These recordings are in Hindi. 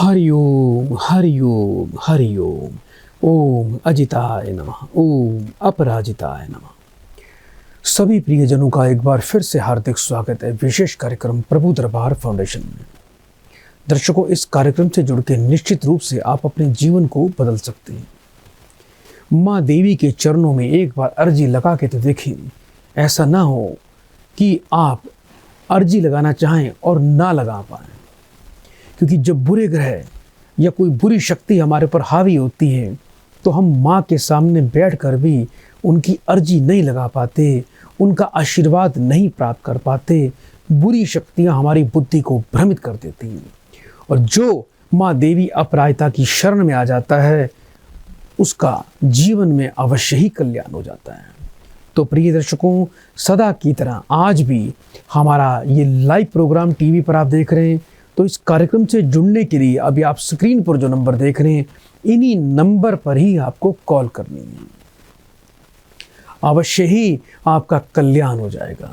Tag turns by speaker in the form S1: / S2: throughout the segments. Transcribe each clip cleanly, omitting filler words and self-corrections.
S1: हरि ओम हरि ओम हरि ओम। ओम अजिताय नमः, ओम अपराजिताय नमः। सभी प्रियजनों का एक बार फिर से हार्दिक स्वागत है विशेष कार्यक्रम प्रभु दरबार फाउंडेशन में। दर्शकों, इस कार्यक्रम से जुड़ के निश्चित रूप से आप अपने जीवन को बदल सकते हैं। माँ देवी के चरणों में एक बार अर्जी लगा के तो देखिए। ऐसा ना हो कि आप अर्जी लगाना चाहें और ना लगा पाएं, क्योंकि जब बुरे ग्रह या कोई बुरी शक्ति हमारे पर हावी होती है तो हम माँ के सामने बैठकर भी उनकी अर्जी नहीं लगा पाते, उनका आशीर्वाद नहीं प्राप्त कर पाते। बुरी शक्तियाँ हमारी बुद्धि को भ्रमित कर देती हैं, और जो माँ देवी अपराजिता की शरण में आ जाता है उसका जीवन में अवश्य ही कल्याण हो जाता है। तो प्रिय दर्शकों, सदा की तरह आज भी हमारा ये लाइव प्रोग्राम टीवी पर आप देख रहे हैं, तो इस कार्यक्रम से जुड़ने के लिए अभी आप स्क्रीन पर जो नंबर देख रहे हैं, इन्हीं नंबर पर ही आपको कॉल करनी है। अवश्य ही आपका कल्याण हो जाएगा।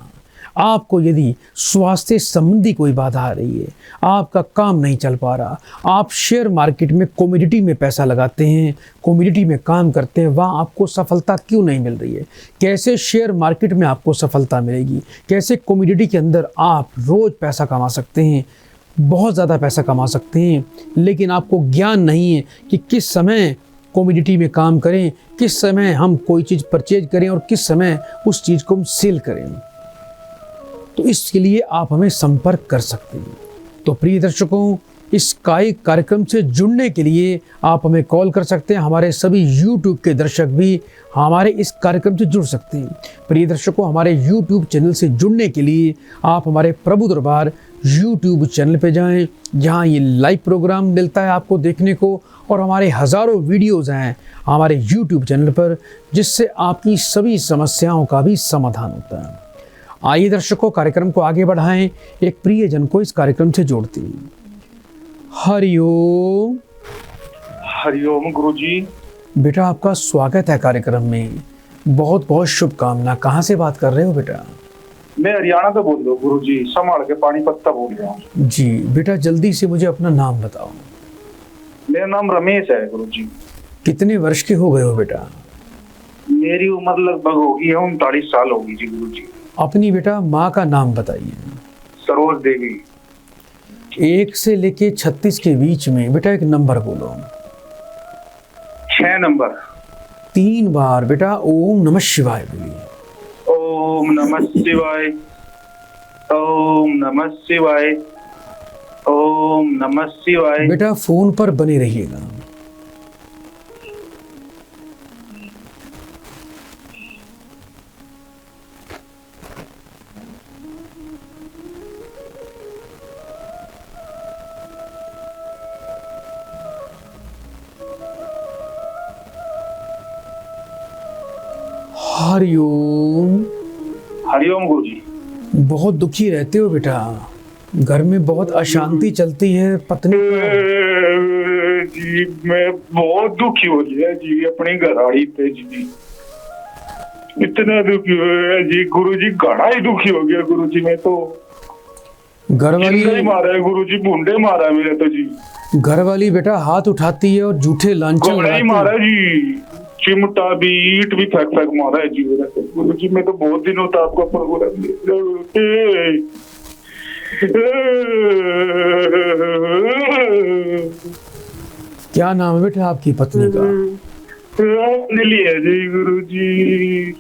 S1: आपको यदि स्वास्थ्य संबंधी कोई बाधा आ रही है, आपका काम नहीं चल पा रहा, आप शेयर मार्केट में कमोडिटी में पैसा लगाते हैं, कमोडिटी में काम करते हैं, वहाँ आपको सफलता क्यों नहीं मिल रही है? कैसे शेयर मार्केट में आपको सफलता मिलेगी? कैसे कमोडिटी के अंदर आप रोज़ पैसा कमा सकते हैं, बहुत ज़्यादा पैसा कमा सकते हैं, लेकिन आपको ज्ञान नहीं है कि किस समय कमोडिटी में काम करें, किस समय हम कोई चीज़ परचेज करें और किस समय उस चीज़ को हम सेल करें। तो इसके लिए आप हमें संपर्क कर सकते हैं। तो प्रिय दर्शकों, इस कार्यक्रम से जुड़ने के लिए आप हमें कॉल कर सकते हैं। हमारे सभी YouTube के दर्शक भी हमारे इस कार्यक्रम से जुड़ सकते हैं। प्रिय दर्शकों, हमारे YouTube चैनल से जुड़ने के लिए आप हमारे प्रभु दरबार YouTube चैनल पे जाएं, जहां ये लाइव प्रोग्राम मिलता है आपको देखने को, और हमारे हज़ारों वीडियोज़ हैं हमारे YouTube चैनल पर, जिससे आपकी सभी समस्याओं का भी समाधान होता है। आइए दर्शकों, कार्यक्रम को आगे बढ़ाएं, एक प्रियजन को इस कार्यक्रम से जोड़ते हैं। हरिओम।
S2: हरिओम गुरुजी।
S1: बेटा, आपका स्वागत है कार्यक्रम में। बहुत बहुत शुभकामना। कहाँ से बात कर रहे हो बेटा?
S2: मैं हरियाणा से बोल रहा हूँ गुरुजी, संभाल के पानीपत से बोल रहा हूँ।
S1: जी बेटा, जल्दी से मुझे अपना नाम बताओ।
S2: मेरा नाम रमेश है गुरुजी।
S1: कितने वर्ष के हो गए हो बेटा?
S2: मेरी उम्र लगभग होगी है 39 साल होगी जी गुरुजी।
S1: अपनी बेटा माँ का नाम बताइए।
S2: सरोज देवी।
S1: 1 से लेके 36 के बीच में बेटा एक नंबर बोलो।
S2: 6 नंबर।
S1: 3 बार बेटा ओम नमः शिवाय बोलिए।
S2: ओम नमः शिवाय, ओम नमः शिवाय, ओम नमः शिवाय।
S1: बेटा फोन पर बने रहिएगा। हरिओम।
S2: हरिओम गुरुजी।
S1: बहुत दुखी रहते हो बेटा, घर में बहुत अशांति चलती है। पत्नी
S2: जी मैं बहुत दुखी हो गया जी अपनी घरवाली पे जी। इतना दुखी हो गया जी गुरुजी, घड़ा ही दुखी हो गया गुरुजी। मैं तो
S1: घरवाली
S2: मारा है गुरुजी, बूंदे मारा है मेरे तो जी।
S1: घरवाली बेटा हाथ उठाती है और झूठे लांछन
S2: घड़ा ही मारा जी, चिमटा भी ईट भी फेंक फेंक मारा है जी मेरा तो गुरुजी। मैं तो बहुत दिनों तक आपका प्रोग्राम
S1: क्या नाम है बेटा आपकी पत्नी का?
S2: अंजलि है जी गुरुजी।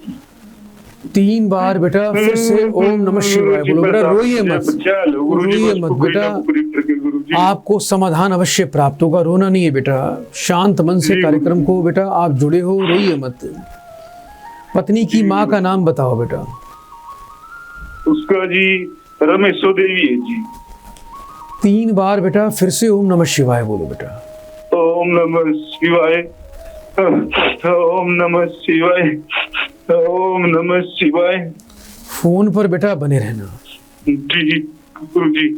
S1: 3 बार बेटा फिर से ओम नमः शिवाय बोलो बेटा। रोइए मत, रोइए मत बेटा, आपको समाधान अवश्य प्राप्त होगा। रोना नहीं है बेटा, शांत मन से कार्यक्रम को बेटा आप जुड़े हो, रोइए मत। पत्नी की माँ का नाम बताओ बेटा।
S2: उसका जी रमेशो देवी है जी।
S1: 3 बार बेटा फिर से ओम नमः शिवाय बोलो बेटा।
S2: ओम नमः शिवाय, ओम नमः शिवाय, ओम नमः शिवाय।
S1: फोन पर बेटा बने रहना।
S2: जी गुरुजी।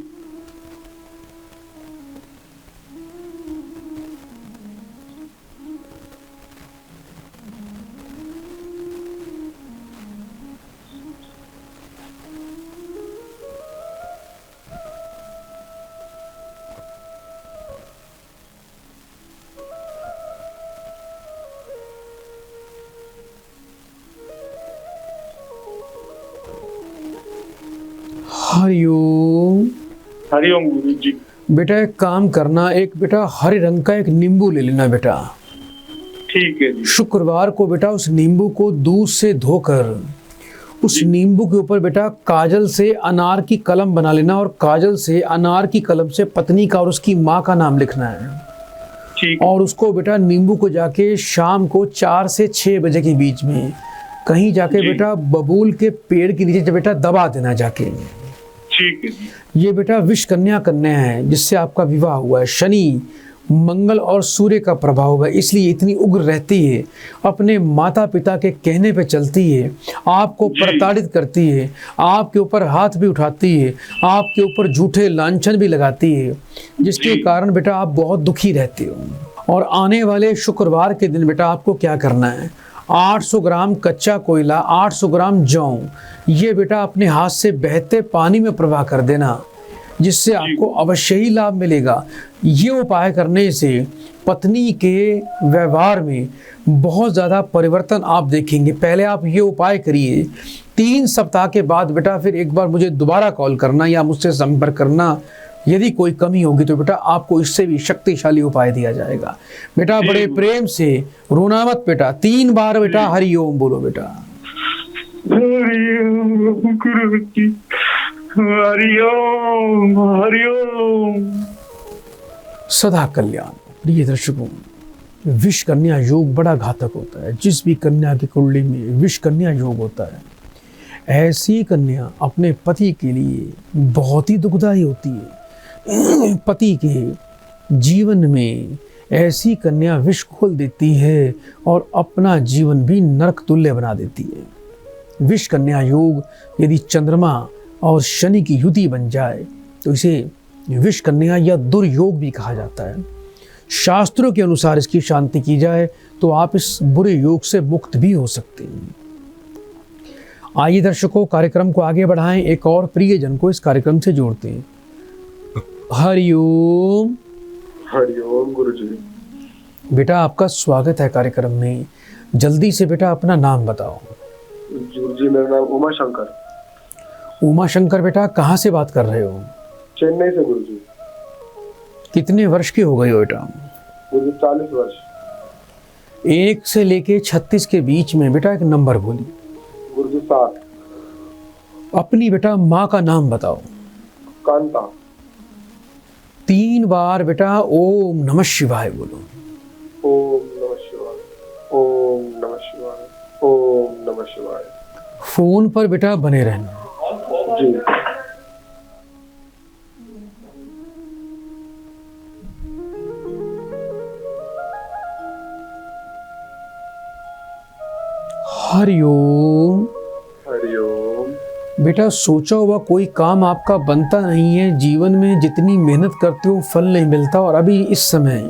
S1: हरिओम।
S2: हरिओम गुरु जी।
S1: बेटा एक काम करना, एक बेटा हरे रंग का एक नींबू ले लेना बेटा।
S2: ठीक है जी।
S1: शुक्रवार को बेटा उस नींबू को दूध से धोकर उस नींबू के ऊपर बेटा काजल से अनार की कलम बना लेना और काजल से अनार की कलम से पत्नी का और उसकी माँ का नाम लिखना है।
S2: ठीक।
S1: और उसको बेटा नींबू को जाके शाम को 4 से 6 बजे के बीच में कहीं जाके बेटा बबूल के पेड़ के नीचे बेटा दबा देना जाके।
S2: ठीक है जी।
S1: ये बेटा विष कन्या कन्या है जिससे आपका विवाह हुआ है। शनि, मंगल और सूर्य का प्रभाव है, इसलिए इतनी उग्र रहती है, अपने माता पिता के कहने पे चलती है, आपको प्रताड़ित करती है, आपके ऊपर हाथ भी उठाती है, आपके ऊपर झूठे लांछन भी लगाती है, जिसके कारण बेटा आप बहुत दुखी रहते हो। और आने वाले शुक्रवार के दिन बेटा आपको क्या करना है, 800 ग्राम कच्चा कोयला, 800 ग्राम जौ, ये बेटा अपने हाथ से बहते पानी में प्रवाह कर देना, जिससे आपको अवश्य ही लाभ मिलेगा। ये उपाय करने से पत्नी के व्यवहार में बहुत ज़्यादा परिवर्तन आप देखेंगे। पहले आप ये उपाय करिए, 3 सप्ताह के बाद बेटा फिर एक बार मुझे दोबारा कॉल करना या मुझसे संपर्क करना। यदि कोई कमी होगी तो बेटा आपको इससे भी शक्तिशाली उपाय दिया जाएगा। बेटा बड़े प्रेम से रोना मत बेटा, 3 बार बेटा हरिओम बोलो बेटा।
S2: हरिओम गुरु जी। हरिओम हरिओम।
S1: सदा कल्याण। प्रिय दर्शकों, विष कन्या योग बड़ा घातक होता है। जिस भी कन्या की कुंडली में विष कन्या योग होता है, ऐसी कन्या अपने पति के लिए बहुत ही दुखदायी होती है। पति के जीवन में ऐसी कन्या विष घोल देती है और अपना जीवन भी नरक तुल्य बना देती है। विष कन्या योग यदि चंद्रमा और शनि की युति बन जाए तो इसे विष कन्या या दुर्योग भी कहा जाता है। शास्त्रों के अनुसार इसकी शांति की जाए तो आप इस बुरे योग से मुक्त भी हो सकते हैं। आइए दर्शकों, कार्यक्रम को आगे बढ़ाएं, एक और प्रियजन को इस कार्यक्रम से जोड़ते हैं। हरिओम।
S2: हरिओम गुरुजी।
S1: बेटा आपका स्वागत है कार्यक्रम में। जल्दी से बेटा अपना नाम बताओ।
S2: गुरुजी मेरा नाम उमा शंकर।
S1: उमा शंकर बेटा कहाँ से बात कर रहे हो?
S2: चेन्नई से गुरुजी।
S1: कितने वर्ष के हो गए हो बेटा?
S2: मुझे 40 वर्ष।
S1: 1 से लेके 36 के बीच में बेटा एक नंबर बोली।
S2: गुरुजी 7।
S1: अपनी बेटा माँ का नाम बताओ।
S2: कांता।
S1: 3 बार बेटा ओम नमः शिवाय बोलो।
S2: ओम नमः शिवाय। ओम नमः शिवाय। ओम नमः शिवाय।
S1: फोन पर बेटा बने रहना
S2: जी।
S1: हरिओम।
S2: हरिओम।
S1: बेटा सोचा हुआ कोई काम आपका बनता नहीं है, जीवन में जितनी मेहनत करते हो फल नहीं मिलता, और अभी इस समय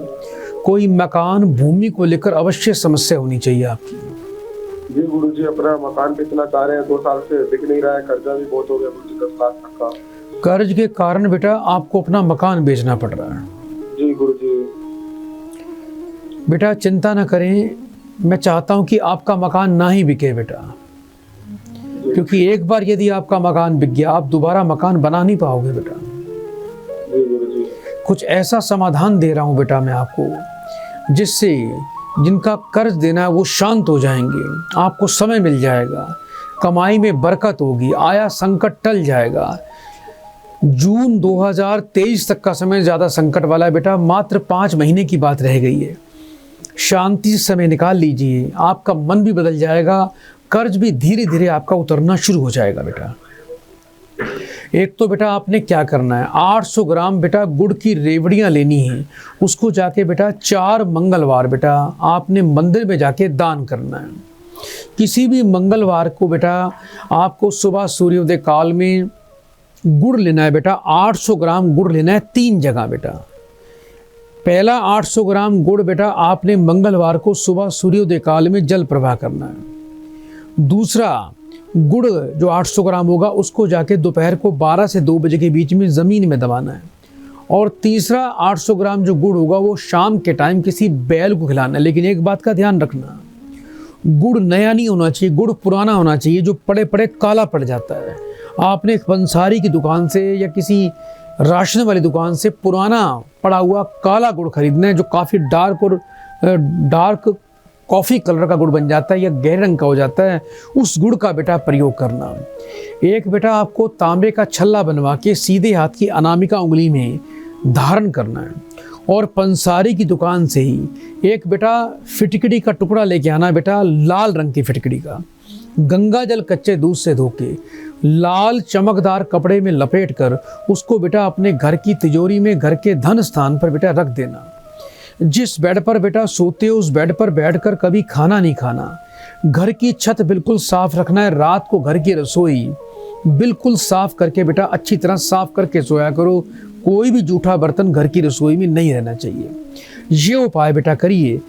S1: कोई मकान भूमि को लेकर अवश्य समस्या होनी चाहिए आपकी।
S2: जी गुरुजी, अपना मकान बेचना चाह रहे हैं, 2 साल से बिक नहीं रहा है, कर्जा भी बहुत हो गया गुरुजी, 10 लाख तक का।
S1: कर्ज के कारण बेटा आपको अपना मकान बेचना पड़ रहा है।
S2: जी गुरुजी।
S1: बेटा चिंता न करें, मैं चाहता हूं कि आपका मकान ना ही बिके बेटा, क्योंकि एक बार यदि आपका मकान बिक गया आप दोबारा मकान बना नहीं पाओगे बेटा।
S2: जी गुरुजी।
S1: कुछ ऐसा समाधान दे रहा हूं बेटा मैं आपको, जिससे जिनका कर्ज देना है वो शांत हो जाएंगे, आपको समय मिल जाएगा, कमाई में बरकत होगी, आया संकट टल जाएगा। जून 2023 तक का समय ज़्यादा संकट वाला है बेटा, मात्र 5 महीने की बात रह गई है। शांति से समय निकाल लीजिए, आपका मन भी बदल जाएगा, कर्ज भी धीरे धीरे आपका उतरना शुरू हो जाएगा बेटा। एक तो बेटा आपने क्या करना है, 800 ग्राम बेटा गुड़ की रेवड़ियाँ लेनी है, उसको जाके बेटा 4 मंगलवार बेटा आपने मंदिर में जाके दान करना है। किसी भी मंगलवार को बेटा आपको सुबह सूर्योदय काल में गुड़ लेना है बेटा, 800 ग्राम गुड़ लेना है 3 जगह बेटा। पहला 800 ग्राम गुड़ बेटा आपने मंगलवार को सुबह सूर्योदय काल में जल प्रवाह करना है। दूसरा गुड़ जो 800 ग्राम होगा उसको जाके दोपहर को 12 से 2 बजे के बीच में ज़मीन में दबाना है। और तीसरा 800 ग्राम जो गुड़ होगा वो शाम के टाइम किसी बैल को खिलाना है। लेकिन एक बात का ध्यान रखना, गुड़ नया नहीं होना चाहिए, गुड़ पुराना होना चाहिए, जो पड़े पड़े काला पड़ जाता है। आपने एक पंसारी की दुकान से या किसी राशन वाली दुकान से पुराना पड़ा हुआ काला गुड़ खरीदना है, जो काफ़ी डार्क कॉफ़ी कलर का गुड़ बन जाता है या गहरे रंग का हो जाता है, उस गुड़ का बेटा प्रयोग करना। एक बेटा आपको तांबे का छल्ला बनवा के सीधे हाथ की अनामिका उंगली में धारण करना है, और पंसारी की दुकान से ही एक बेटा फिटकड़ी का टुकड़ा लेके आना बेटा, लाल रंग की फिटकड़ी का। गंगा जल कच्चे दूध से धो के लाल चमकदार कपड़े में लपेट कर उसको बेटा अपने घर की तिजोरी में, घर के धन स्थान पर बेटा रख देना। जिस बेड पर बेटा सोते हो उस बेड पर बैठकर कभी खाना नहीं खाना। घर की छत बिल्कुल साफ रखना है। रात को घर की रसोई बिल्कुल साफ करके बेटा अच्छी तरह साफ करके सोया करो। कोई भी जूठा बर्तन घर की रसोई में नहीं रहना चाहिए। ये उपाय बेटा करिए,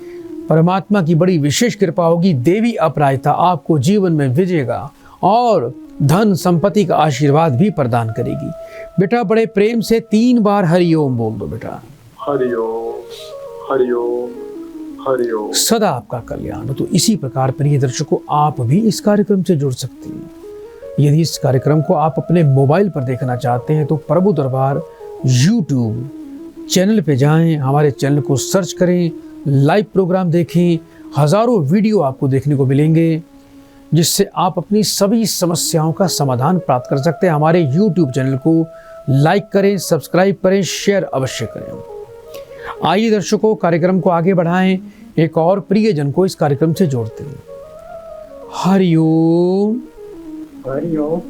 S1: परमात्मा की बड़ी विशेष कृपा होगी। देवी अपराजिता आपको जीवन में विजेगा और धन संपत्ति का आशीर्वाद भी प्रदान करेगी। बेटा बड़े प्रेम से 3 बार हरिओम बोल दो बेटा।
S2: हरिओम हरिओम हरिओम।
S1: सदा आपका कल्याण हो। तो इसी प्रकार प्रिय दर्शकों, आप भी इस कार्यक्रम से जुड़ सकते हैं। यदि इस कार्यक्रम को आप अपने मोबाइल पर देखना चाहते हैं तो प्रभु दरबार YouTube चैनल पे जाएं, हमारे चैनल को सर्च करें, लाइव प्रोग्राम देखें। हजारों वीडियो आपको देखने को मिलेंगे जिससे आप अपनी सभी समस्याओं का समाधान प्राप्त कर सकते हैं। हमारे YouTube चैनल को लाइक करें, सब्सक्राइब करें, शेयर अवश्य करें। आइए दर्शकों, कार्यक्रम को आगे बढ़ाएं, एक और प्रियजन को इस कार्यक्रम से जोड़ते हैं। हरिओम।
S2: हरिओम।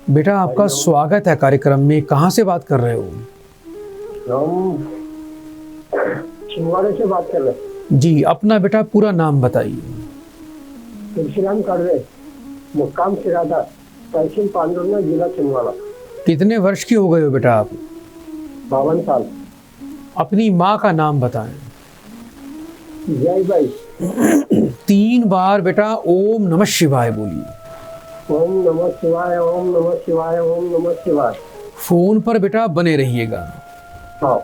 S1: बेटा आपका स्वागत है कार्यक्रम में। कहाँ से बात कर रहे हो?
S2: हम छिंदवाड़ा से बात कर रहे हैं।
S1: जी, अपना बेटा पूरा नाम बताइए।
S2: तुलसीराम करवे, मुक्काम सिरादा, तहसील पांडुरंगा, जिला छिंदवाड़ा।
S1: कितने वर्ष की हो गए हो बेटा आप?
S2: 52 साल।
S1: अपनी माँ का नाम बताएं।
S2: जय भाई।
S1: 3 बार बेटा ओम नमः शिवाय बोलिए।
S2: ओम नमः शिवाय, ओम नमः शिवाय, ओम नमः शिवाय।
S1: फोन पर बेटा बने रहिएगा।
S2: हाँ।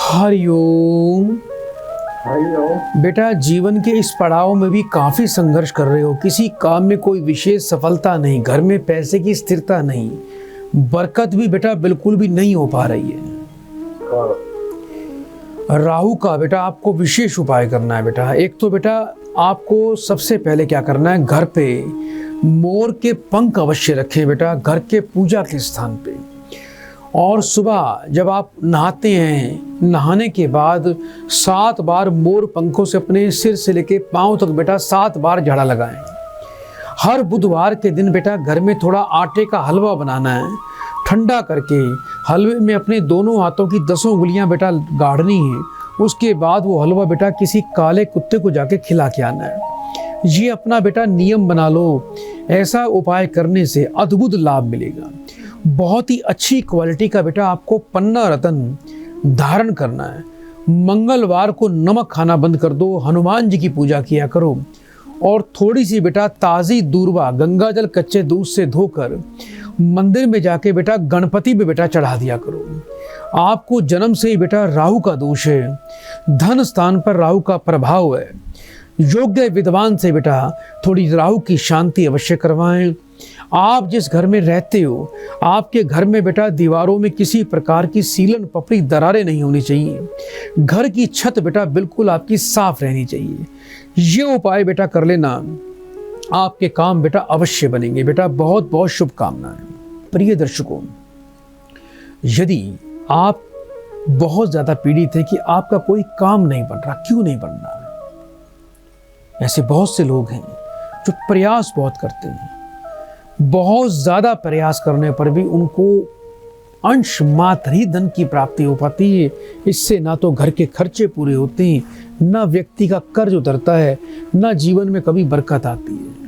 S1: हरिओम।
S2: हरिओम।
S1: बेटा जीवन के इस पड़ाव में भी काफी संघर्ष कर रहे हो। किसी काम में कोई विशेष सफलता नहीं, घर में पैसे की स्थिरता नहीं, बरकत भी बेटा बिल्कुल भी नहीं हो पा रही है।
S2: हाँ।
S1: राहु का बेटा आपको विशेष उपाय करना है बेटा। एक तो बेटा आपको सबसे पहले क्या करना है, घर पे मोर के पंख अवश्य रखें बेटा, घर के पूजा के स्थान पे। और सुबह जब आप नहाते हैं, नहाने के बाद 7 बार मोर पंखों से अपने सिर से लेके पांव तक बेटा 7 बार झाड़ा लगाएं। हर बुधवार के दिन बेटा घर में थोड़ा आटे का हलवा बनाना है, ठंडा करके हलवे में अपने दोनों हाथों की 10 उंगलियां बेटा गाड़नी है। उसके बाद वो हलवा बेटा किसी काले कुत्ते को जाके खिला के आना है। ये अपना बेटा नियम बना लो। ऐसा उपाय करने से अद्भुत लाभ मिलेगा। बहुत ही अच्छी क्वालिटी का बेटा आपको पन्ना रतन धारण करना है। मंगलवार को नमक खाना बंद कर दो, हनुमान जी की पूजा किया करो, और थोड़ी सी बेटा ताज़ी दूर्वा गंगा जल कच्चे दूध से धोकर मंदिर में जाके बेटा गणपति पे बेटा चढ़ा दिया करो। आपको जन्म से ही बेटा राहु का दोष है, धन स्थान पर राहु का प्रभाव है। योग्य विद्वान से बेटा थोड़ी राहु की शांति अवश्य करवाएं। आप जिस घर में रहते हो, आपके घर में बेटा दीवारों में किसी प्रकार की सीलन पपड़ी दरारें नहीं होनी चाहिए। घर की छत बेटा बिल्कुल आपकी साफ रहनी चाहिए। ये उपाय बेटा कर लेना, आपके काम बेटा अवश्य बनेंगे बेटा। बहुत बहुत शुभकामनाएं। प्रिय दर्शकों, यदि आप बहुत ज़्यादा पीड़ित है कि आपका कोई काम नहीं बन रहा, क्यों नहीं बन रहा, ऐसे बहुत से लोग हैं जो प्रयास बहुत करते हैं बहुत ज़्यादा प्रयास करने पर भी उनको अंश मात्र ही धन की प्राप्ति हो पाती है। इससे ना तो घर के खर्चे पूरे होते हैं, ना व्यक्ति का कर्ज उतरता है, ना जीवन में कभी बरकत आती है।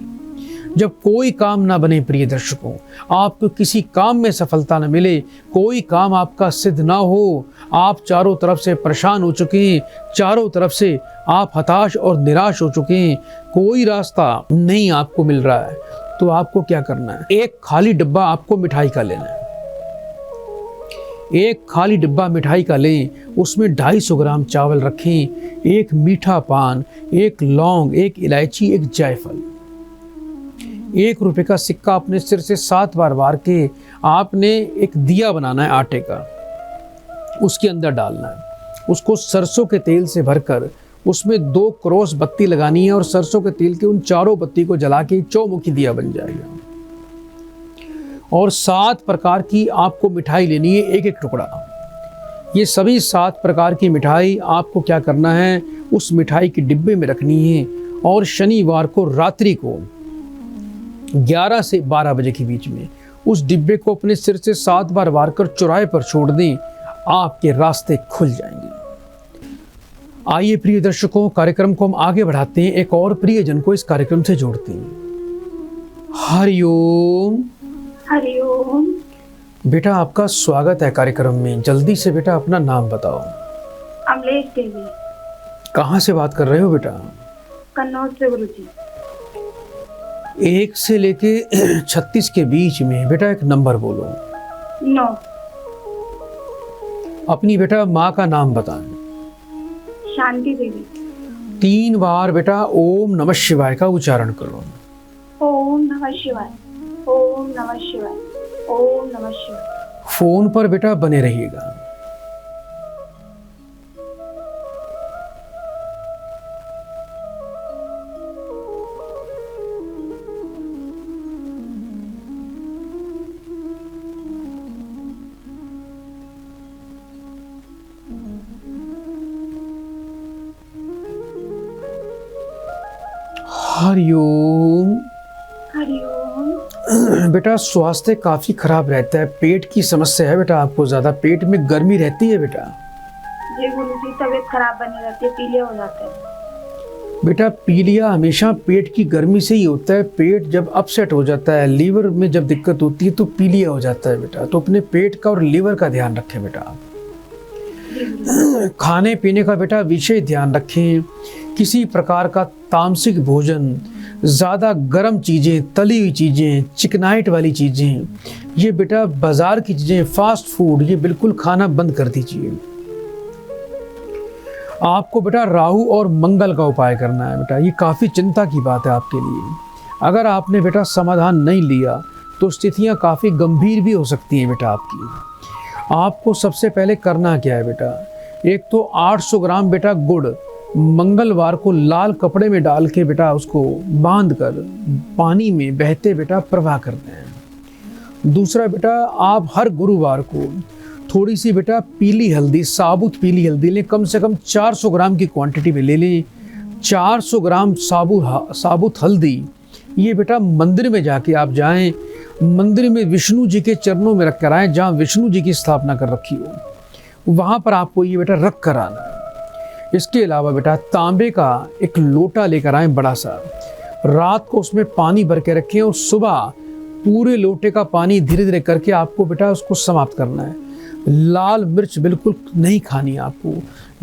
S1: जब कोई काम ना बने प्रिय दर्शकों, आपको किसी काम में सफलता न मिले, कोई काम आपका सिद्ध ना हो, आप चारों तरफ से परेशान हो चुके हैं, चारों तरफ से आप हताश और निराश हो चुके हैं, कोई रास्ता नहीं आपको मिल रहा है, तो आपको क्या करना है? एक खाली डिब्बा आपको मिठाई का लेना है। एक खाली डिब्बा मिठाई का लें, उसमें 250 ग्राम चावल रखें, एक मीठा पान, एक लौंग, एक इलायची, एक जायफल, 1 रुपए का सिक्का अपने सिर से 7 बार वार के आपने एक दिया बनाना है आटे का, उसके अंदर डालना है। उसको सरसों के तेल से भरकर उसमें 2 क्रॉस बत्ती लगानी है और सरसों के तेल के उन चारों बत्ती को जला के चौमुखी दिया बन जाएगा। और 7 प्रकार की आपको मिठाई लेनी है, एक एक टुकड़ा। ये सभी 7 प्रकार की मिठाई आपको क्या करना है? उस मिठाई के डिब्बे में रखनी है और शनिवार को रात्रि को 11 से 12 बजे के बीच में उस डिब्बे को अपने सिर से 7 बार वार कर चौराहे पर छोड़ दें, आपके रास्ते खुल जाएंगे। आइए प्रिय दर्शकों, कार्यक्रम को हम आगे बढ़ाते हैं, एक और प्रियजन को इस कार्यक्रम से जोड़ते हैं। हरिओम।
S3: हरिओम।
S1: बेटा आपका स्वागत है कार्यक्रम में। जल्दी से बेटा अपना नाम बताओ।
S3: अमलेश देवी।
S1: कहाँ से बात कर रहे हो बेटा?
S3: कन्नौज से गुरुजी।
S1: 1 से लेके 36 के बीच में बेटा एक नंबर बोलो।
S3: 9।
S1: अपनी बेटा माँ का नाम बताएं।
S3: शांति देवी।
S1: 3 बार बेटा ओम नमः शिवाय का उच्चारण करो।
S3: ओम नमः शिवाय, ओम नमः शिवाय, ओम नमः शिवाय।
S1: फोन पर बेटा बने रहिएगा। हरिओम।
S3: हरिओम।
S1: बेटा स्वास्थ्य काफी खराब रहता है, पेट की समस्या है बेटा आपको, ज्यादा पेट में गर्मी रहती है बेटा।
S3: जी गुरुजी, तबीयत खराब बनी रहती है, पीलिया हो जाता है।
S1: बेटा पीलिया हमेशा पेट की गर्मी से ही होता है। पेट जब अपसेट हो जाता है, लीवर में जब दिक्कत होती है तो पीलिया हो जाता है बेटा। तो अपने पेट का और लीवर का ध्यान रखें बेटा। खाने पीने का बेटा विशेष ध्यान रखें। किसी प्रकार का तामसिक भोजन, ज़्यादा गर्म चीज़ें, तली हुई चीज़ें, चिकनाइट वाली चीज़ें, ये बेटा बाज़ार की चीज़ें, फास्ट फूड, ये बिल्कुल खाना बंद कर दीजिए। आपको बेटा राहु और मंगल का उपाय करना है बेटा। ये काफ़ी चिंता की बात है आपके लिए। अगर आपने बेटा समाधान नहीं लिया तो स्थितियाँ काफ़ी गंभीर भी हो सकती हैं बेटा आपकी। आपको सबसे पहले करना क्या है बेटा? एक तो 800 ग्राम बेटा गुड़ मंगलवार को लाल कपड़े में डाल के बेटा उसको बांध कर पानी में बहते बेटा प्रवाह करते हैं। दूसरा बेटा, आप हर गुरुवार को थोड़ी सी बेटा पीली हल्दी, साबुत पीली हल्दी लें, कम से कम 400 ग्राम की क्वांटिटी में ले लें। 400 ग्राम साबुत हल्दी ये बेटा मंदिर में जाके आप जाएं, मंदिर में विष्णु जी के चरणों में रख कर आएँ, जहाँ विष्णु जी की स्थापना कर रखी हो, वहाँ पर आपको ये बेटा रख कर आना है। इसके अलावा बेटा तांबे का एक लोटा लेकर आएं बड़ा सा, रात को उसमें पानी भर के रखें और सुबह पूरे लोटे का पानी धीरे धीरे करके आपको बेटा उसको समाप्त करना है। लाल मिर्च बिल्कुल नहीं खानी है आपको।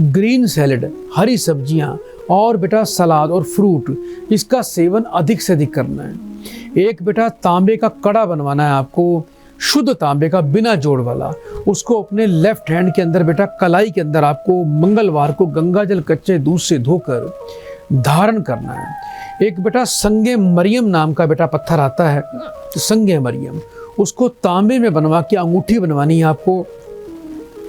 S1: ग्रीन सैलेड, हरी सब्जियां और बेटा सलाद और फ्रूट, इसका सेवन अधिक से अधिक करना है। एक बेटा तांबे का कड़ा बनवाना है आपको, शुद्ध तांबे का, बिना जोड़ वाला। उसको अपने लेफ्ट हैंड के अंदर बेटा कलाई के अंदर आपको मंगलवार को गंगा जल कच्चे दूध से धोकर धारण करना है। एक बेटा संगे मरियम नाम का बेटा पत्थर आता है, संगे मरियम, उसको तांबे में बनवा के अंगूठी बनवानी है आपको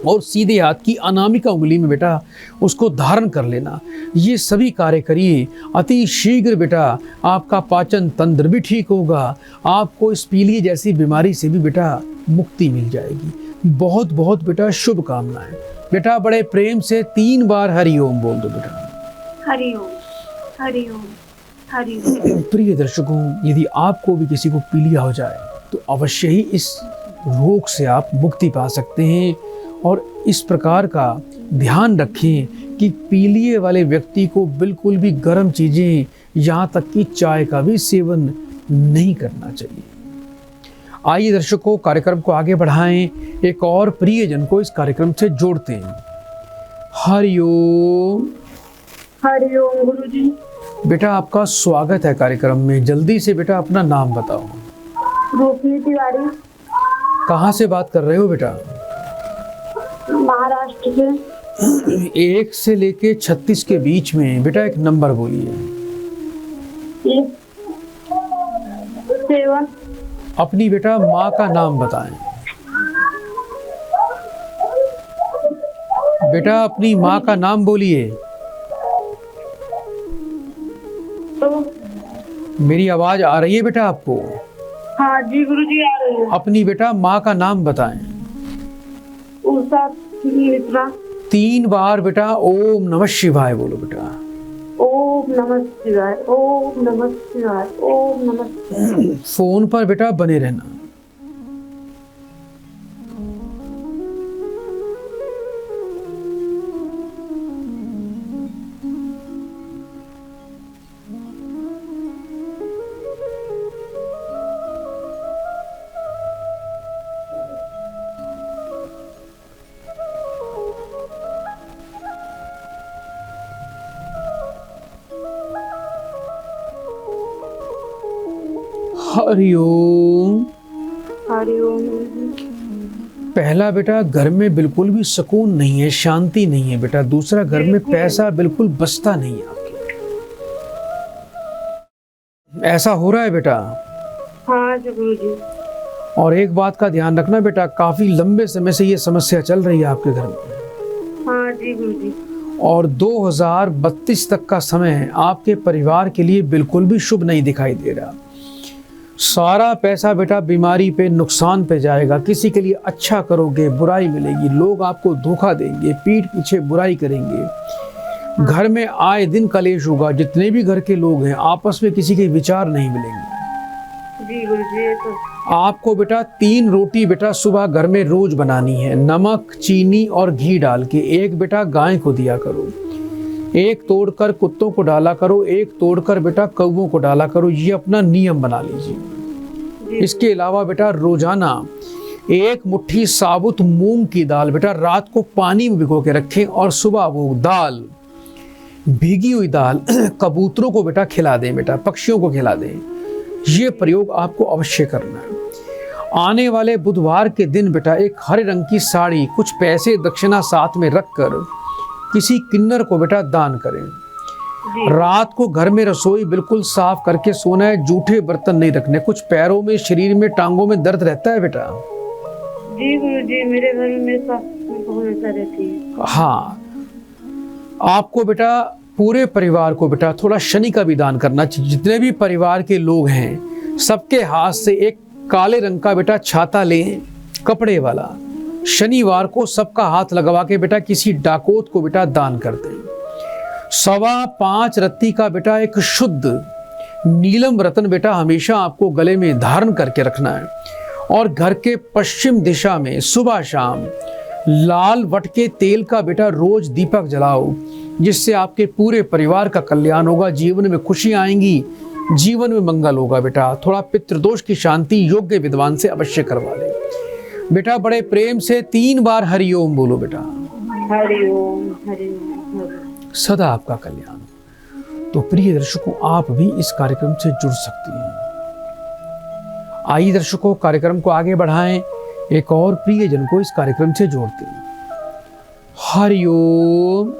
S1: और सीधे हाथ की अनामिका उंगली में बेटा उसको धारण कर लेना। ये सभी कार्य करिए, अति शीघ्र बेटा आपका पाचन तंत्र भी ठीक होगा, आपको इस पीलिया जैसी बीमारी से भी बेटा मुक्ति मिल जाएगी। बहुत बहुत बेटा शुभकामनाएं। बेटा बड़े प्रेम से 3 बार हरिओम बोल दो बेटा।
S3: हरिओम, हरिओम, हरि
S1: प्रिय दर्शकों, यदि आपको भी किसी को पीलिया हो जाए तो अवश्य ही इस रोग से आप मुक्ति पा सकते हैं। और इस प्रकार का ध्यान रखें कि पीलिए वाले व्यक्ति को बिल्कुल भी गर्म चीज़ें, यहाँ तक कि चाय का भी सेवन नहीं करना चाहिए। आइए दर्शकों, कार्यक्रम को आगे बढ़ाएं, एक और प्रियजन को इस कार्यक्रम से जोड़ते हैं। हरिओम।
S3: ओम गुरु जी।
S1: बेटा आपका स्वागत है कार्यक्रम में। जल्दी से बेटा अपना नाम बताओ।
S3: रोशनी तिवारी।
S1: कहाँ से बात कर रहे हो बेटा?
S3: महाराष्ट्र से।
S1: 1 से लेके 36 के बीच में बेटा एक नंबर बोलिए।
S3: 7।
S1: अपनी बेटा माँ का नाम बताएं। बेटा अपनी माँ का नाम बोलिए। मेरी आवाज आ रही है बेटा आपको?
S3: हाँ जी गुरुजी, आ रही है।
S1: अपनी बेटा माँ का नाम बताएं।
S3: उषा मिश्रा।
S1: 3 बार बेटा ओम नमः शिवाय बोलो बेटा।
S3: ओम नमः शिवाय, ओम नमः शिवाय, ओम नमः शिवाय।
S1: फोन पर बेटा बने रहना। हरिओम।
S3: हरिओम।
S1: पहला बेटा, घर में बिल्कुल भी सुकून नहीं है, शांति नहीं है बेटा। दूसरा, घर में पैसा बिल्कुल बचता नहीं है आपके। ऐसा हो रहा है बेटा?
S3: हाँ जी गुरुजी।
S1: और एक बात का ध्यान रखना बेटा, काफी लंबे समय से ये समस्या चल रही है आपके घर में।
S3: हाँ जी गुरुजी।
S1: और 2032 तक का समय आपके परिवार के लिए बिल्कुल भी शुभ नहीं दिखाई दे रहा। सारा पैसा बेटा बीमारी पे, नुकसान पे जाएगा। किसी के लिए अच्छा करोगे, बुराई मिलेगी। लोग आपको धोखा देंगे, पीठ पीछे बुराई करेंगे। घर में आए दिन कलेश होगा। जितने भी घर के लोग हैं, आपस में किसी के विचार नहीं मिलेंगे।
S3: जी गुरुजी। तो
S1: आपको बेटा 3 रोटी बेटा सुबह घर में रोज बनानी है। नमक, चीनी और घी डाल के। एक बेटा गाय को दिया करो, एक तोड़कर कुत्तों को डाला करो, एक तोड़कर बेटा कौवों को डाला करो। ये अपना नियम बना लीजिए। इसके अलावा बेटा रोजाना 1 मुट्ठी साबुत मूंग की दाल बेटा रात को पानी में भिगो के रखें और सुबह वो दाल, भीगी हुई दाल कबूतरों को बेटा खिला दें, बेटा पक्षियों को खिला दें। ये प्रयोग आपको अवश्य करना है। आने वाले बुधवार के दिन बेटा एक हरे रंग की साड़ी, कुछ पैसे दक्षिणा साथ में रखकर किसी किन्नर को बेटा दान करें। रात को घर में रसोई बिल्कुल साफ करके सोना है। जूठे बर्तन नहीं रखने। कुछ पैरों में, शरीर में, टांगों में दर्द रहता है बेटा?
S3: जी गुरुजी, मेरे घर में हमेशा रहती है।
S1: हाँ, आपको बेटा पूरे परिवार को बेटा थोड़ा शनि का भी दान करना चाहिए। जितने भी परिवार के लोग हैं, सबके हाथ से एक काले रंग का बेटा छाता लें, कपड़े वाला। शनिवार को सबका हाथ लगवा के बेटा किसी डाकोत को बेटा दान कर दें। 5.25 रत्ती का बेटा एक शुद्ध नीलम रत्न बेटा हमेशा आपको गले में धारण करके रखना है। और घर के पश्चिम दिशा में सुबह शाम लाल वट के तेल का बेटा रोज दीपक जलाओ, जिससे आपके पूरे परिवार का कल्याण होगा। जीवन में खुशी आएंगी, जीवन में मंगल होगा बेटा। थोड़ा पितृदोष की शांति योग्य विद्वान से अवश्य करवा ले बेटा। बड़े प्रेम से 3 बार हरिओम बोलो बेटा।
S3: हरिओम हरिओम।
S1: सदा आपका कल्याण। तो प्रिय दर्शकों, आप भी इस कार्यक्रम से जुड़ सकते हैं। आइए दर्शकों, कार्यक्रम को आगे बढ़ाएं, एक और प्रियजन को इस कार्यक्रम से जोड़ते हैं। हरिओम।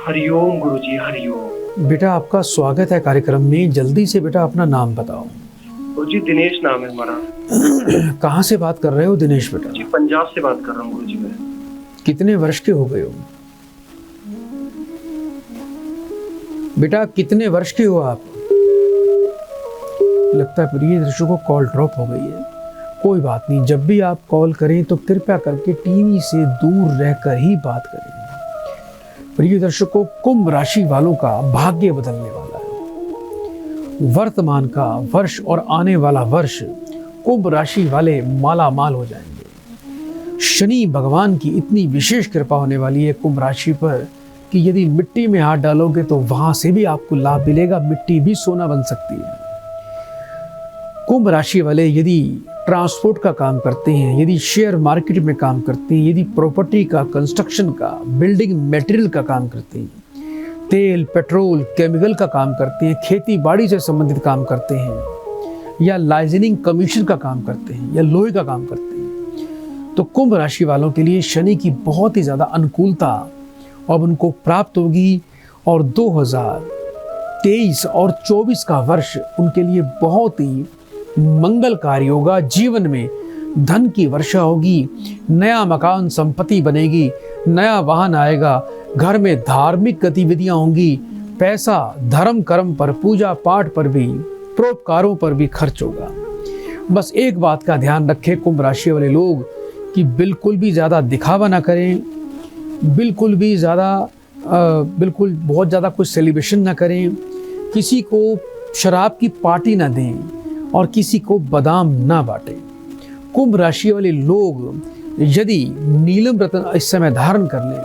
S4: हरिओम गुरुजी, हरिओम।
S1: बेटा आपका स्वागत है कार्यक्रम में। जल्दी से बेटा अपना नाम बताओ।
S4: गुरुजी दिनेश नाम है हमारा।
S1: कहाँ से बात कर रहे हो दिनेश बेटा?
S4: जी पंजाब से बात कर रहा हूँ गुरुजी मैं।
S1: कितने वर्ष के हो गए हो बेटा? कितने वर्ष के हो आप? लगता है प्रिय दर्शकों को कॉल ड्रॉप हो गई है। कोई बात नहीं, जब भी आप कॉल करें तो कृपया करके टीवी से दूर रहकर ही बात करें। प्रिय दर्शकों, कुंभ राशि वालों का भाग्य बदलने वाला है। वर्तमान का वर्ष और आने वाला वर्ष कुंभ राशि वाले माला माल हो जाएंगे। शनि भगवान की इतनी विशेष कृपा होने वाली है कुंभ राशि पर कि यदि मिट्टी में हाथ डालोगे तो वहां से भी आपको लाभ मिलेगा, मिट्टी भी सोना बन सकती है। कुंभ राशि वाले यदि ट्रांसपोर्ट का काम करते हैं, यदि शेयर मार्केट में काम करते हैं, यदि प्रॉपर्टी का, कंस्ट्रक्शन का, बिल्डिंग मटेरियल का काम करते हैं, तेल, पेट्रोल, केमिकल का काम करते हैं, खेती बाड़ी से संबंधित काम करते हैं, या लाइसेंसिंग कमीशन का काम करते हैं, या लोहे का काम करते हैं, तो कुंभ राशि वालों के लिए शनि की बहुत ही ज़्यादा अनुकूलता अब उनको प्राप्त होगी। और 2023 और 24 का वर्ष उनके लिए बहुत ही मंगलकारी होगा। जीवन में धन की वर्षा होगी, नया मकान संपत्ति बनेगी, नया वाहन आएगा, घर में धार्मिक गतिविधियां होंगी, पैसा धर्म कर्म पर, पूजा पाठ पर भी, परोपकारों पर भी खर्च होगा। बस एक बात का ध्यान रखें कुंभ राशि वाले लोग कि बिल्कुल भी ज़्यादा दिखावा ना करें, बिल्कुल बहुत ज़्यादा कुछ सेलिब्रेशन ना करें, किसी को शराब की पार्टी ना दें और किसी को बादाम ना बांटें। कुंभ राशि वाले लोग यदि नीलम रत्न इस समय धारण कर लें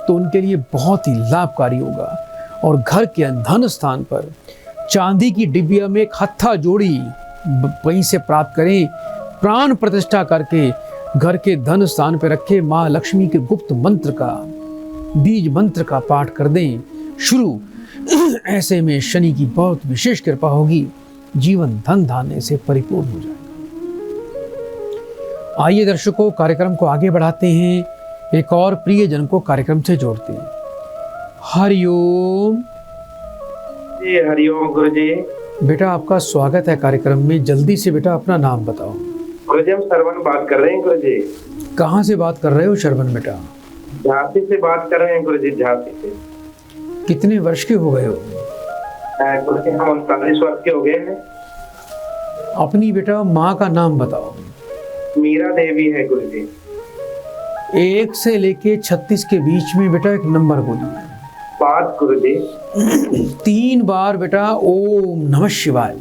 S1: तो उनके लिए बहुत ही लाभकारी होगा। और घर के धन स्थान पर चांदी की डिबिया में एक हत्था जोड़ी वहीं से प्राप्त करें, प्राण प्रतिष्ठा करके घर के धन स्थान पर रखे, माँ लक्ष्मी के गुप्त मंत्र का, बीज मंत्र का पाठ कर दें शुरू। ऐसे में शनि की बहुत विशेष कृपा होगी, जीवन धन धान्य से परिपूर्ण हो जाएगा। आइए दर्शकों, कार्यक्रम को आगे बढ़ाते हैं, एक और प्रिय जन को कार्यक्रम से जोड़ते हैं। हरिओम
S4: जी, हरिओम गुरुजी।
S1: बेटा आपका स्वागत है कार्यक्रम में। जल्दी से बेटा अपना नाम बताओ।
S4: गुरुजी, हम श्रवण बात कर रहे हैं गुरुजी।
S1: कहाँ से बात कर रहे हो श्रवण बेटा?
S4: झांसी से बात कर रहे हैं गुरुजी, झांसी से।
S1: कितने वर्ष के हो गए हो?
S4: गुरुजी, हम 39 वर्ष के हो गए हैं।
S1: अपनी बेटा माँ का नाम बताओ।
S4: मीरा देवी है गुरुजी।
S1: 1 से लेके 36 के बीच में बेटा एक नंबर बोलिए।
S4: 5 गुरुजी।
S1: 3 बार बेटा ओम नमः शिवाय।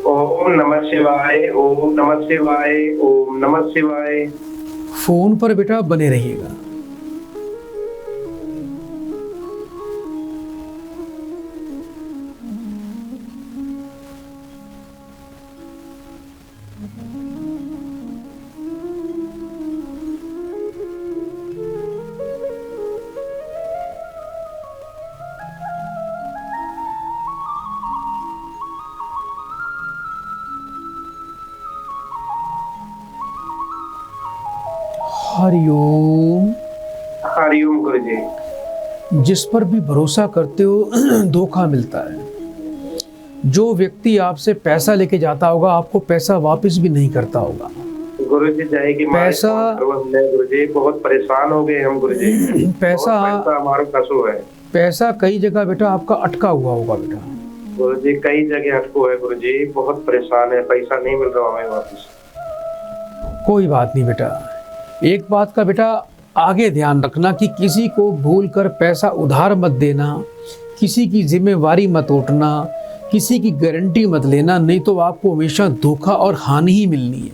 S4: ओम नमः शिवाय, ओम नमः शिवाय, ओम नमः शिवाय।
S1: फोन पर बेटा बने रहिएगा। हरिओम।
S4: हरिओम गुरुजी।
S1: जिस पर भी भरोसा करते हो धोखा मिलता है। जो व्यक्ति आपसे पैसा लेके जाता होगा आपको पैसा वापस भी नहीं करता होगा।
S4: गुरुजी जाएगी गुरुजी, बहुत परेशान हो गए हम गुरुजी।
S1: पैसा
S4: हमारा कसो है।
S1: पैसा कई जगह बेटा आपका अटका हुआ होगा बेटा।
S4: गुरुजी कई जगह अटको है गुरुजी, बहुत परेशान है, पैसा नहीं मिल रहा हमें वापस।
S1: कोई बात नहीं बेटा, एक बात का बेटा आगे ध्यान रखना कि किसी को भूलकर पैसा उधार मत देना, किसी की जिम्मेवारी मत उठना, किसी की गारंटी मत लेना, नहीं तो आपको हमेशा धोखा और हानि ही मिलनी है।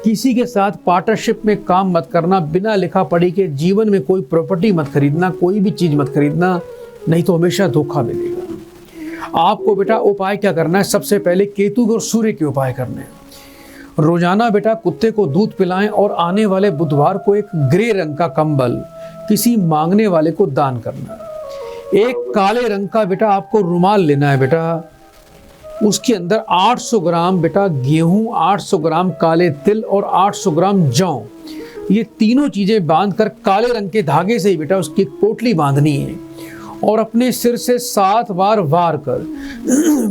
S1: किसी के साथ पार्टनरशिप में काम मत करना, बिना लिखा पढ़ी के जीवन में कोई प्रॉपर्टी मत खरीदना, कोई भी चीज़ मत खरीदना, नहीं तो हमेशा धोखा मिलेगा। आपको बेटा उपाय क्या करना है? सबसे पहले केतु और सूर्य के उपाय करने हैं। रोजाना बेटा कुत्ते को दूध पिलाएं और आने वाले बुधवार को एक ग्रे रंग का कंबल किसी मांगने वाले को दान करना है। एक काले रंग का बेटा आपको रुमाल लेना है बेटा, उसके अंदर 800 ग्राम बेटा गेहूं, 800 ग्राम काले तिल और 800 ग्राम जौ, ये तीनों चीजें बांधकर काले रंग के धागे से ही बेटा उसकी पोटली बांधनी है और अपने सिर से 7 बार वार कर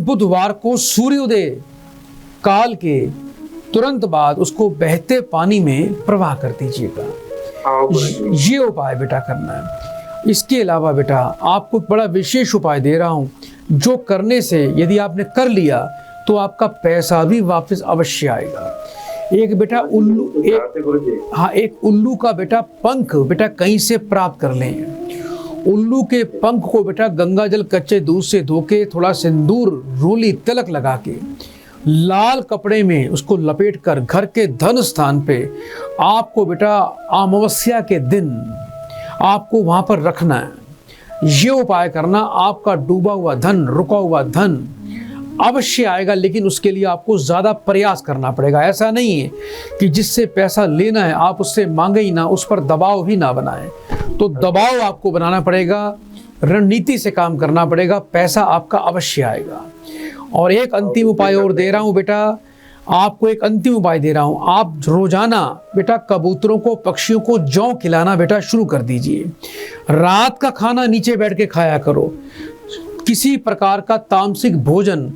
S1: बुधवार को सूर्योदय काल के तुरंत बाद उसको बहते पानी में प्रवाह कर दीजिएगा। ये उपाय बेटा करना है। इसके अलावा बेटा आपको बड़ा विशेष उपाय दे रहा हूँ, जो करने से यदि आपने कर लिया तो आपका पैसा भी वापस अवश्य आएगा। एक बेटा एक उल्लू का बेटा पंख बेटा कहीं से प्राप्त कर लें उल्लू के पंख को बेटा गंगा जल कच्चे दूध से धो के थोड़ा सिंदूर रोली तिलक लगा के लाल कपड़े में उसको लपेट कर घर के धन स्थान पे आपको बेटा अमावस्या के दिन आपको वहां पर रखना है। ये उपाय करना, आपका डूबा हुआ धन, रुका हुआ धन अवश्य आएगा, लेकिन उसके लिए आपको ज़्यादा प्रयास करना पड़ेगा। ऐसा नहीं है कि जिससे पैसा लेना है आप उससे मांगे ही ना, उस पर दबाव भी ना बनाएं। तो दबाव आपको बनाना पड़ेगा, रणनीति से काम करना पड़ेगा, पैसा आपका अवश्य आएगा। और एक अंतिम उपाय और दे रहा हूँ बेटा, आपको एक अंतिम उपाय दे रहा हूँ। आप रोजाना बेटा कबूतरों को, पक्षियों को जौ खिलाना बेटा शुरू कर दीजिए। रात का खाना नीचे बैठ के खाया करो। किसी प्रकार का तामसिक भोजन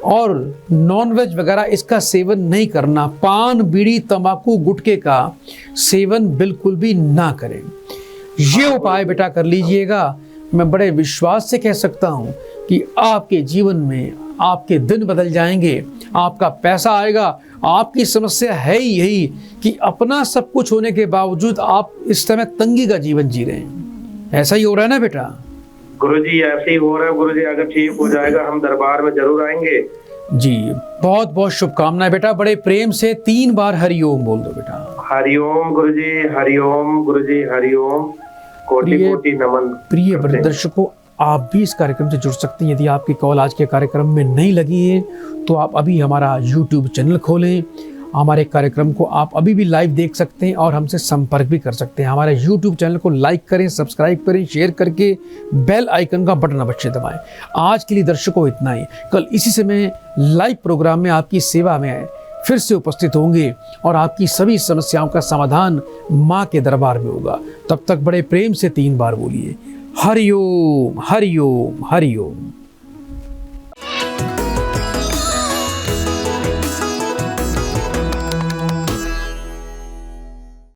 S1: और नॉनवेज वगैरह इसका सेवन नहीं करना। पान, बीड़ी, तंबाकू, गुटखे का सेवन बिल्कुल भी ना करें। ये उपाय बेटा कर लीजिएगा। मैं बड़े विश्वास से कह सकता हूँ कि आपके जीवन में आपके दिन बदल जाएंगे, आपका पैसा आएगा। आपकी समस्या है ही यही कि अपना सब कुछ होने के बावजूद आप इस समय तंगी का जीवन जी रहे हैं। ऐसा ही हो रहा है ना बेटा?
S4: गुरुजी ऐसे ही हो रहा है गुरुजी, अगर ठीक हो जाएगा हम दरबार में जरूर आएंगे
S1: जी। बहुत बहुत शुभकामनाएं बेटा। बड़े प्रेम से 3 बार हरिओम बोल दो बेटा।
S4: हरिओम गुरुजी, हरिओम गुरुजी, हरिओम। कोटि कोटि नमन।
S1: प्रिय दर्शकों, आप भी इस कार्यक्रम से जुड़ सकते हैं। यदि आपकी कॉल आज के कार्यक्रम में नहीं लगी है तो आप अभी हमारा YouTube चैनल खोलें। हमारे कार्यक्रम को आप अभी भी लाइव देख सकते हैं और हमसे संपर्क भी कर सकते हैं। हमारे YouTube चैनल को लाइक करें, सब्सक्राइब करें, शेयर करके बेल आइकन का बटन अवश्य दबाएं। आज के लिए दर्शकों इतना ही। कल इसी समय लाइव प्रोग्राम में आपकी सेवा में फिर से उपस्थित होंगे और आपकी सभी समस्याओं का समाधान माँ के दरबार में होगा। तब तक बड़े प्रेम से 3 बार बोलिए, हरिओम हरिओम हरिओम।